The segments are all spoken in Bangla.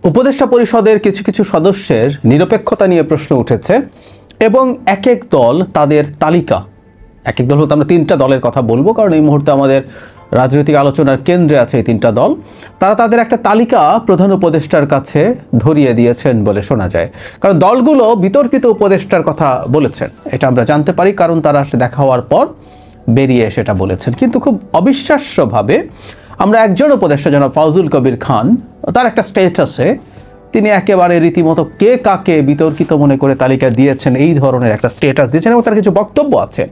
উপদেষ্টা পরিষদের কিছু কিছু সদস্যের নিরপেক্ষতা নিয়ে প্রশ্ন উঠেছে এবং এক এক দল তাদের তালিকা, এক এক দল হতে আমরা তিনটা দলের কথা বলবো, কারণ এই মুহূর্তে আমাদের রাজনৈতিক আলোচনার কেন্দ্রে আছে এই তিনটা দল। তারা তাদের একটা তালিকা প্রধান উপদেষ্টার কাছে ধরিয়ে দিয়েছেন বলে শোনা যায়। কারণ দলগুলো বিতর্কিত উপদেষ্টার কথা বলেছেন, এটা আমরা জানতে পারি, কারণ তারা দেখা হওয়ার পর বেরিয়ে সেটা বলেছেন। কিন্তু খুব অবিশ্বাস্যভাবে আমরা একজন উপদেষ্টা জনাব ফাউজুল কবির খান, তার একটা স্টেটাসে তিনি একেবারে রীতিমতো কে কাকে বিতর্কিত মনে করে তালিকা দিয়েছেন এই ধরনের একটা স্টেটাস দিয়েছেন এবং তার কিছু বক্তব্য আছে।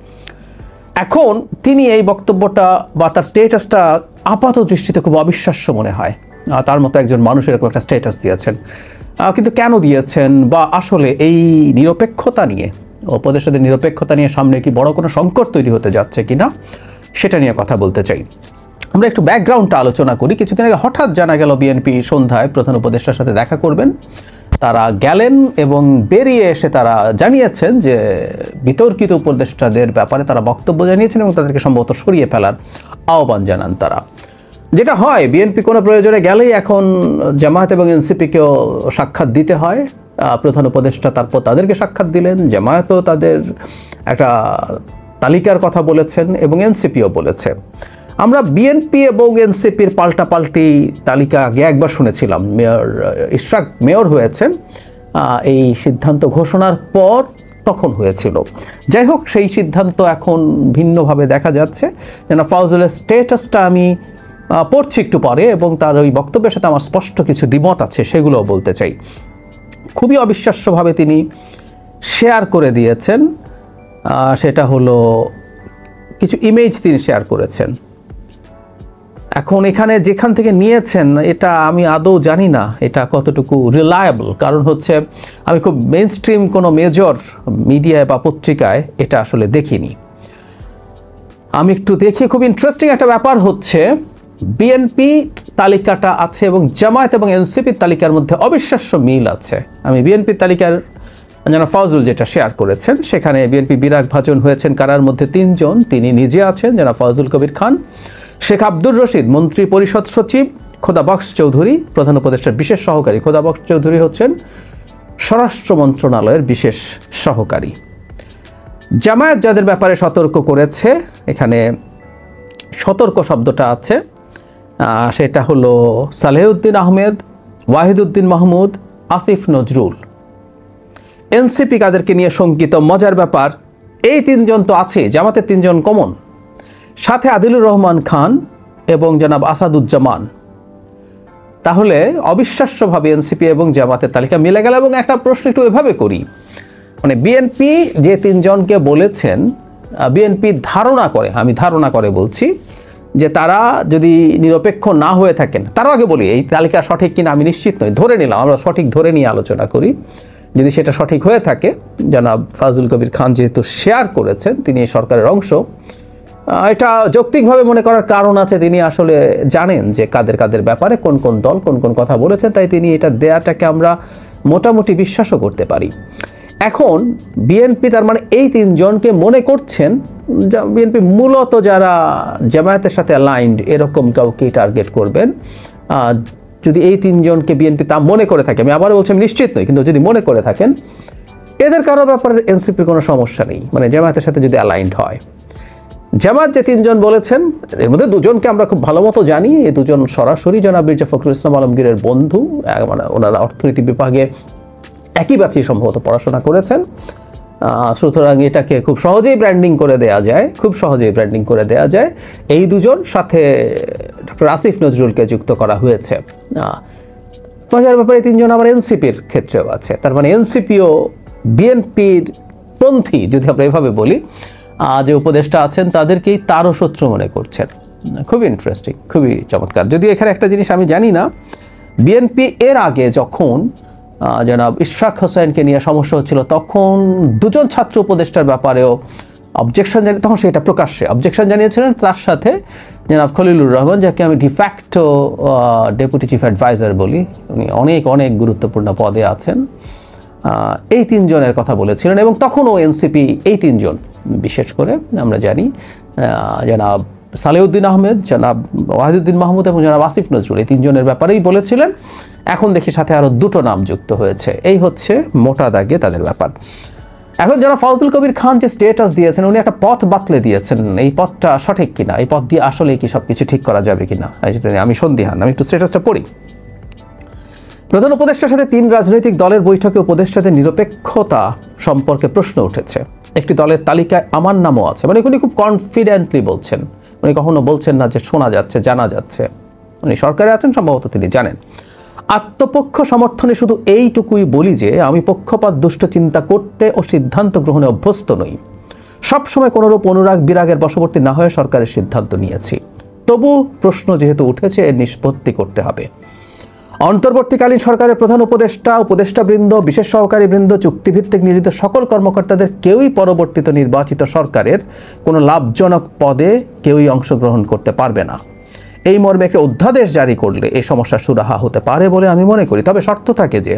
এখন তিনি এই বক্তব্যটা বা তার স্টেটাসটা আপাত দৃষ্টিতে খুব অবিশ্বাস্য মনে হয়, তার মতো একজন মানুষ এরকম একটা স্টেটাস দিয়েছেন। কিন্তু কেন দিয়েছেন বা আসলে এই নিরপেক্ষতা নিয়ে, উপদেষ্টাদের নিরপেক্ষতা নিয়ে সামনে কি বড় কোনো সংকট তৈরি হতে যাচ্ছে কিনা সেটা নিয়ে কথা বলতে চাই। আমরা একটু ব্যাকগ্রাউন্ডটা আলোচনা করি। কিছুদিন আগে হঠাৎ জানা গেল বিএনপি সন্ধ্যায় প্রধান উপদেষ্টার সাথে দেখা করবেন। তারা গেলেন এবং বেরিয়ে এসে তারা জানিয়েছেন যে বিতর্কিত উপদেষ্টাদের ব্যাপারে তারা বক্তব্য জানিয়েছেন এবং তাদেরকে সম্ভবত সরিয়ে ফেলার আহ্বান জানান তারা। যেটা হয়, বিএনপি কোনো প্রয়োজনে গেলেই এখন জামায়াত এবং এনসিপিকেও সাক্ষাৎ দিতে হয়। প্রধান উপদেষ্টা তারপর তাদেরকে সাক্ষাৎ দিলেন, জামায়াতও তাদের একটা তালিকার কথা বলেছেন এবং এনসিপিও বলেছে। আমরা বিএনপি এবং এনসিপির পাল্টাপাল্টি তালিকা আগে একবার শুনেছিলাম, মেয়র ইশরাক মেয়র হয়েছেন এই সিদ্ধান্ত ঘোষণার পর, তখন হয়েছিল। যাই হোক, সেই সিদ্ধান্ত এখন ভিন্নভাবে দেখা যাচ্ছে। যেন ফাউজুলের স্টেটাসটা আমি পড়ছি একটু পরে এবং তার ওই বক্তব্যের সাথে আমার স্পষ্ট কিছু দ্বিমত আছে, সেগুলোও বলতে চাই। খুবই অবিশ্বাস্যভাবে তিনি শেয়ার করে দিয়েছেন, সেটা হলো কিছু ইমেজ তিনি শেয়ার করেছেন। এখন এখানে যেখান থেকে নিয়েছেন এটা আমি আদৌ জানি না এটা কতটুকু রিলায়েবল, কারণ হচ্ছে আমি খুব মেইন স্ট্রিম কোনো মেজর মিডিয়ায় বা পত্রিকায় এটা আসলে দেখিনি। আমি একটু দেখি, খুব ইন্টারেস্টিং একটা ব্যাপার হচ্ছে বিএনপি তালিকাটা আছে এবং জামায়াত এবং এনসিপির তালিকার মধ্যে অবিশ্বাস্য মিল আছে। আমি বিএনপির তালিকার যেন ফাউজুল যেটা শেয়ার করেছেন, সেখানে বিএনপি বিরাগ ভাজন হয়েছেন কারার মধ্যে 3 জন। তিনি নিজে আছেন যেন ফাউজুল কবির খান, শেখ আব্দুর রশিদ মন্ত্রী পরিষদ সচিব, খোদাবক্স চৌধুরী প্রধান উপদেষ্টার বিশেষ সহকারী। খোদাবক্স চৌধুরী হচ্ছেন স্বরাষ্ট্র মন্ত্রণালয়ের বিশেষ সহকারী। জামায়াত যাদের ব্যাপারে সতর্ক করেছে, এখানে সতর্ক শব্দটা আছে, সেটা হলো সালেহউদ্দিন আহমেদ, ওয়াহিদুদ্দিন মাহমুদ, আসিফ নজরুল। এনসিপি কাদেরকে নিয়ে শঙ্কিত, মজার ব্যাপার এই 3 জন তো আছে, জামাতের 3 জন কমন, সাথে আদিলুর রহমান খান এবং জনাব আসাদুজ্জামান। তাহলে অবিশ্বাস্যভাবে এনসিপি এবং জামাতের তালিকা মিলে গেল। এবং একটা প্রশ্ন একটু এভাবে করি, মানে বিএনপি যে 3 জনকে বলেছেন, বিএনপি ধারণা করে, আমি ধারণা করে বলছি, যে তারা যদি নিরপেক্ষ না হয়ে থাকেন, তারও আগে বলি এই তালিকা সঠিক কিনা আমি নিশ্চিত নই, ধরে নিলাম, আমরা সঠিক ধরে নিয়ে আলোচনা করি। যদি সেটা সঠিক হয়ে থাকে, জনাব ফাউজুল কবির খান যেহেতু শেয়ার করেছেন, তিনি এই সরকারের অংশ, এটা যৌক্তিকভাবে মনে করার কারণ আছে, তিনি আসলে জানেন যে কাদের কাদের ব্যাপারে কোন কোন দল কোন কোন কথা বলেছেন, তাই তিনি এটা দেয়াটাকে আমরা মোটামুটি বিশ্বাসও করতে পারি। এখন বিএনপি তার মানে এই 3 জনকে মনে করছেন, বিএনপি মূলত যারা জামায়াতের সাথে অ্যালাইন্ড এরকম কাউকে টার্গেট করবেন। যদি এই 3 জনকে বিএনপি তা মনে করে থাকে, আমি আবার বলছি আমি নিশ্চিত নই, কিন্তু যদি মনে করে থাকেন, এদের কারো ব্যাপারে এনসিপির কোনো সমস্যা নেই, মানে জামায়াতের সাথে যদি অ্যালাইন্ড হয়। জামায়াত যে 3 জন বলেছেন, এর মধ্যে 2 জনকে আমরা খুব ভালো মতো জানি। এই 2 জন সরাসরি জনাব মির্জা ফখরুল ইসলাম আলমগীরের বন্ধু, মানে ওনারা অর্থনীতি বিভাগে একই ব্যাচে সম্ভবত পড়াশোনা করেছেন। সুতরাং এটাকে খুব সহজেই ব্র্যান্ডিং করে দেওয়া যায়, খুব সহজেই ব্র্যান্ডিং করে দেওয়া যায়। এই 2 জন সাথে ডক্টর আসিফ নজরুলকে যুক্ত করা হয়েছে। মজার ব্যাপারে 3 জন আবার এনসিপির ক্ষেত্রেও আছে, তার মানে এনসিপিও বিএনপির পন্থী, যদি আমরা এভাবে বলি, যে উপদেষ্টা আছেন তাদেরকেই তারও শত্রু মনে করছেন। খুবই ইন্টারেস্টিং, খুবই চমৎকার। যদিও এখানে একটা জিনিস আমি জানি না, বিএনপি এর আগে যখন জনাব ইশরাক হোসেনকে নিয়ে সমস্যা হচ্ছিল, তখন 2 জন ছাত্র উপদেষ্টার ব্যাপারেও অবজেকশন জানিয়ে, তখন সেটা প্রকাশ্যে অবজেকশন জানিয়েছিলেন। তার সাথে জনাব খলিলুর রহমান, যাকে আমি ডিফ্যাক্টো ডেপুটি চিফ অ্যাডভাইজার বলি, উনি অনেক অনেক গুরুত্বপূর্ণ পদে আছেন, এই 3 জনের কথা বলেছিলেন। এবং তখনও এনসিপি এই 3 জন, বিশেষ করে আমরা জানি জনাব সালেউদ্দিন আহমেদ, জনাব ওয়াহিদুদ্দিন মাহমুদ এবং জনাব আসিফ নজরুল, এই তিনজনের ব্যাপারেই বলেছিলেন। এখন দেখি সাথে আরও দুটো নাম যুক্ত হয়েছে। এই হচ্ছে মোটা দাগে তাদের ব্যাপার। এখন যারা ফজলুল কবির খান যে স্টেটাস দিয়েছেন, উনি একটা পথ বাতলে দিয়েছেন। এই পথটা সঠিক কিনা, এই পথ দিয়ে আসলে কি সব কিছু ঠিক করা যাবে কিনা, আমি সন্দিহান। আমি একটু স্টেটাসটা পড়ি। প্রধান উপদেষ্টার সাথে 3 রাজনৈতিক দলের বৈঠকে উপদেষ্টাদের নিরপেক্ষতা সম্পর্কে প্রশ্ন উঠেছে। একটি দলের তালিকায় আমার নামও আছে। মানে উনি খুব কনফিডেন্টলি বলছেন, উনি কখনো বলছেন না যে শোনা যাচ্ছে, জানা যাচ্ছে। উনি সরকারে আছেন, সম্ভবত তিনি জানেন। আত্মপক্ষ সমর্থনে শুধু এইটুকুই বলি যে আমি পক্ষপাত দুষ্ট চিন্তা করতে ও সিদ্ধান্ত গ্রহণে অভ্যস্ত নই। সবসময় কোনোরূপ অনুরাগ বিরাগের বশবর্তী না হয়ে সরকারের সিদ্ধান্ত নিয়েছি। তবু প্রশ্ন যেহেতু উঠেছে, এর নিষ্পত্তি করতে হবে। অন্তর্বর্তীকালীন সরকারের প্রধান উপদেষ্টা, উপদেষ্টাবৃন্দ, বিশেষ সহকারীবৃন্দ, চুক্তিভিত্তিক নিয়োজিত সকল কর্মকর্তাদের কেউই পরবর্তীতে নির্বাচিত সরকারের কোনো লাভজনক পদে কেউই অংশগ্রহণ করতে পারবে না। এই মর্মে একটা অধ্যাদেশ জারি করলে এই সমস্যার সুরাহা হতে পারে বলে আমি মনে করি। তবে শর্ত থাকে যে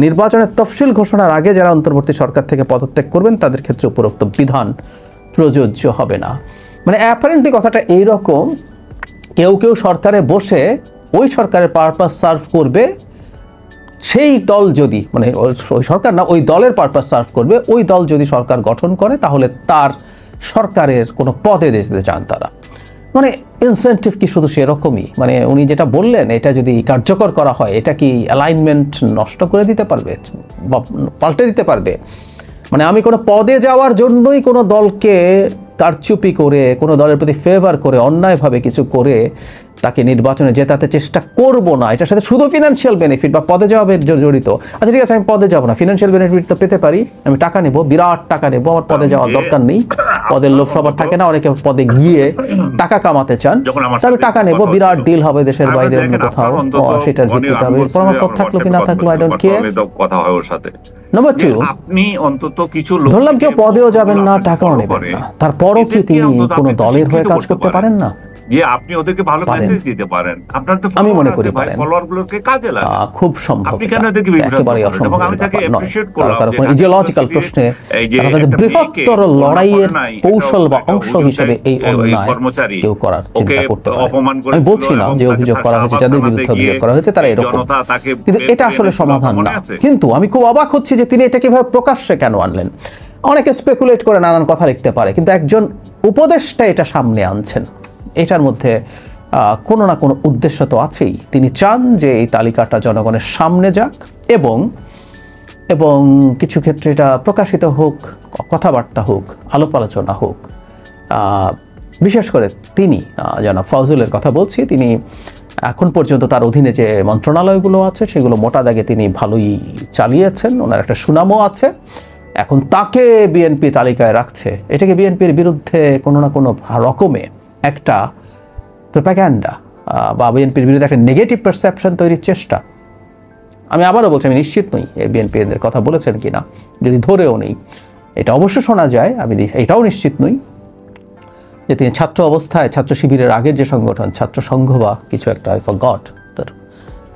নির্বাচনের তফসিল ঘোষণার আগে যারা অন্তর্বর্তী সরকার থেকে পদত্যাগ করবেন তাদের ক্ষেত্রে উপরোক্ত বিধান প্রযোজ্য হবে না। মানে অ্যাপারেন্টলি কথাটা এইরকম, কেউ কেউ সরকারে বসে ওই সরকারের পারপাস সার্ভ করবে, সেই দল যদি, মানে ওই সরকার না, ওই দলের পারপাস সার্ভ করবে, ওই দল যদি সরকার গঠন করে তাহলে তার সরকারের কোনো পদে দিতে চান তারা। মানে ইনসেন্টিভ কি শুধু সেরকমই? মানে উনি যেটা বললেন, এটা যদি কার্যকর করা হয়, এটা কি অ্যালাইনমেন্ট নষ্ট করে দিতে পারবে বা পাল্টে দিতে পারবে? মানে আমি কোনো পদে যাওয়ার জন্যই কোনো দলকে কারচুপি করে, কোনো দলের প্রতি ফেভার করে, অন্যায়ভাবে কিছু করে তাকে নির্বাচনে জেতাতে চেষ্টা করব না। এটার সাথে শুধু ফিনান্সিয়াল বেনিফিট বা পদে যাওয়া জড়িত। আচ্ছা ঠিক আছে, আমি পদে যাব না, ফিনান্সিয়াল বেনিফিট তো পেতে পারি। আমি টাকা নেব, বিরাট টাকা নেব, আমার পদে যাওয়ার দরকার নেই। পদের লোভ সবার থাকে না, অনেকে পদে গিয়ে টাকা কামাতে চান। আমি টাকা নেব, বিরাট ডিল হবে দেশের বাইরে অন্য কোথাও, সেটার ভিত্তিতে হবে। পরামর্শ থাকলো কি না থাকলো, আই ডোন্ট কেয়ার। নাম্বার 2, আপনি অন্তত কিছু ধরলাম কেউ পদেও যাবেন না, টাকাও নেবেন না, তারপরও কি তিনি কোনো দলের হয়ে কাজ করতে পারেন না? যে আপনি ওদেরকে ভালো মেসেজ দিতে পারেন। আপনার তো আমি মনে করি পারেন, ফলোয়ারগুলোকে কাজে লাগান, খুব সম্ভব। আপনি কেন এদেরকে বিভ্রান্ত করেন? এবং আমি তাকে অ্যাপ্রিশিয়েট করলাম যে ইডিওলজিক্যাল প্রশ্নে তাদের বৃহত্তর লড়াইয়ের কৌশল বা অংশ হিসেবে এই অন্যায় কেউ করার চিন্তা করতে পারে। আমি বলছি না যে অভিযোগ করা হয়েছে, যাদের বিরুদ্ধে অভিযোগ করা হয়েছে তারা এরকম, কিন্তু এটা আসলে সমাধান না। কিন্তু আমি খুব অবাক হচ্ছি যে তিনি এটা কিভাবে প্রকাশ্যে কেন আনলেন। অনেকে স্পেকুলেট করে নানান কথা লিখতে পারে, কিন্তু একজন উপদেষ্টা এটা সামনে আনছেন, এটার মধ্যে কোনো না কোনো উদ্দেশ্য তো আছেই। তিনি চান যে এই তালিকাটা জনগণের সামনে যাক এবং কিছু ক্ষেত্রে এটা প্রকাশিত হোক, কথাবার্তা হোক, আলাপ আলোচনা হোক। বিশেষ করে তিনি, জনাব ফজলুলের কথা বলছি, তিনি এখন পর্যন্ত তার অধীনে যে মন্ত্রণালয়গুলো আছে সেগুলো মোটা দাগে তিনি ভালোই চালিয়েছেন, ওনার একটা সুনামও আছে। এখন তাকে বিএনপি তালিকায় রাখছে, এটাকে বিএনপির বিরুদ্ধে কোনো না কোনো রকমে একটা প্রোপাগ্যান্ডা বা বিএনপির বিরুদ্ধে একটা নেগেটিভ পারসেপশন তৈরির চেষ্টা। আমি আবারও বলছি, আমি নিশ্চিত নই বিএনপি এদের কথা বলেছেন কিনা, যদি ধরেও নেই, এটা অবশ্য শোনা যায়। আমি এটাও নিশ্চিত নই যে তিনি ছাত্র অবস্থায়, ছাত্র শিবিরের আগের যে সংগঠন ছাত্র সংঘ বা কিছু একটা, আই ফরগট, তার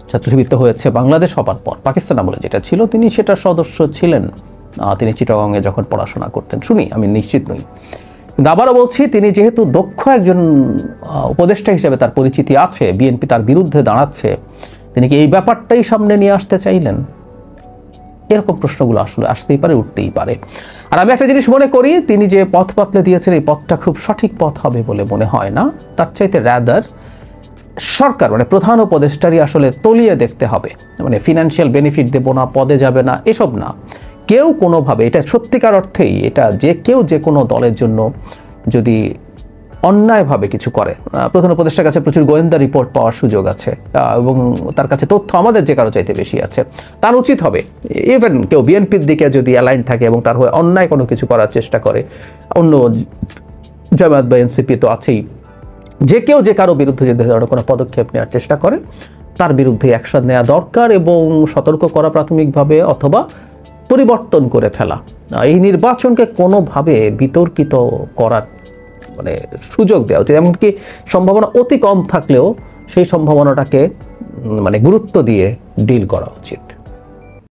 ছাত্র শিবির তো হয়েছে বাংলাদেশ হবার পর, পাকিস্তান আমলে যেটা ছিল, তিনি সেটার সদস্য ছিলেন। তিনি চিটাগংয়ে যখন পড়াশোনা করতেন, শুনি, আমি নিশ্চিত নই। কিন্তু আবারও বলছি, তিনি যেহেতু দক্ষ একজন উপদেষ্টা হিসেবে তার পরিচিতি আছে, বিএনপি তার বিরুদ্ধে দাঁড়াচ্ছে, তিনি কি এই ব্যাপারটাই সামনে নিয়ে আসতে চাইলেন? এরকম প্রশ্নগুলো আসলে আসতেই পারে, উঠতেই পারে। আর আমি একটা জিনিস মনে করি, তিনি যে পথ পাতলে দিয়েছেন এই পথটা খুব সঠিক পথ হবে বলে মনে হয় না। তার চাইতে রাদার সরকার, মানে প্রধান উপদেষ্টারই আসলে তলিয়ে দেখতে হবে। মানে ফিনান্সিয়াল বেনিফিট দেব না, পদে যাবে না, এসব না। কেউ কোনোভাবে, এটা সত্যিকার অর্থেই, এটা যে কেউ যে কোনো দলের জন্য যদি অন্যায়ভাবে কিছু করে, প্রধান উপদেষ্টার কাছে প্রচুর গোয়েন্দা রিপোর্ট পাওয়ার সুযোগ আছে এবং তার কাছে তথ্য আমাদের যে কারো চাইতে বেশি আছে, তার উচিত হবে, ইভেন কেউ বিএনপির দিকে যদি অ্যালাইন থাকে এবং তার হয়ে অন্যায় কোনো কিছু করার চেষ্টা করে, অন্য জামায়াত বা এনসিপি তো আছেই, যে কেউ যে কারো বিরুদ্ধে যদি ধরনের কোনো পদক্ষেপ নেওয়ার চেষ্টা করে তার বিরুদ্ধে অ্যাকশন নেওয়া দরকার এবং সতর্ক করা প্রাথমিকভাবে, অথবা পরিবর্তন করে ফেলা। এই নির্বাচনকে কোনোভাবে বিতর্কিত করার মানে সুযোগ দেওয়া উচিত, এমনকি সম্ভাবনা অতি কম থাকলেও সেই সম্ভাবনাটাকে মানে গুরুত্ব দিয়ে ডিল করা উচিত।